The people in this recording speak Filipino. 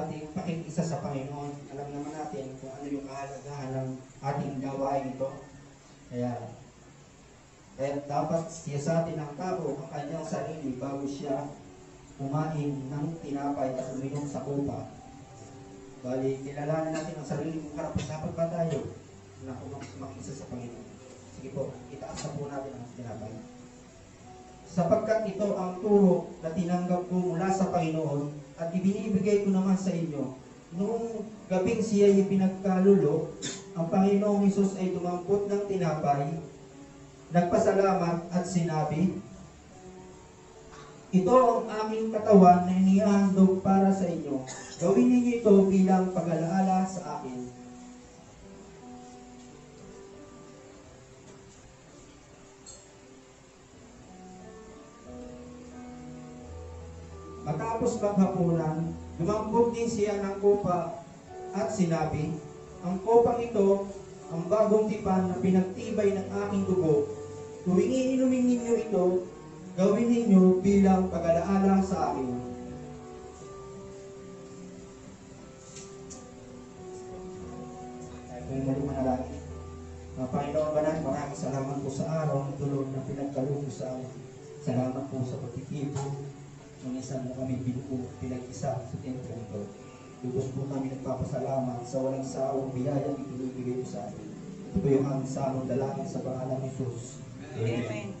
ating pakikisa sa Panginoon. Alam naman natin kung ano yung kahalagahan ng ating gawain ito. Kaya dapat siyasatin ng tao ang kanyang sarili bago siya kumain ng tinapay at uminom sa kupa. Bali, kilalanin natin ang sarili kung karapat-dapat ba tayo na makisa sa Panginoon. Sige po, itaas na po natin ang tinapay. Sapagkat ito ang turo na tinanggap ko mula sa Panginoon at ibinibigay ko naman sa inyo. Noong gabing siya ay pinagkalulo, ang Panginoong Hesus ay dumampot ng tinapay, nagpasalamat at sinabi, ito ang aming katawan na inihahandog para sa inyo. Gawin ninyo ito bilang pag-alaala sa akin. Matapos maghapunan, dumampot din siya ng kopa at sinabi, ang kopang ito, ang bagong tipan na pinagtibay ng aking dugo. Tuwing iinumin ninyo ito, gawin ninyo bilang pag-alaala sa akin. Tayo po muli manalangin. Panginoon Banal, maraming salamat po sa araw ng tulog na pinagkaloob sa amin. Salamat po sa pagtitibo ng isang na kami pinag-isa sa templo nito. Lubos po kami nagpapasalamat sa walang sawang biyayang ibinibigay po sa atin. Ito po yung aming samang dalangin sa pangalan ni Jesus. Amen.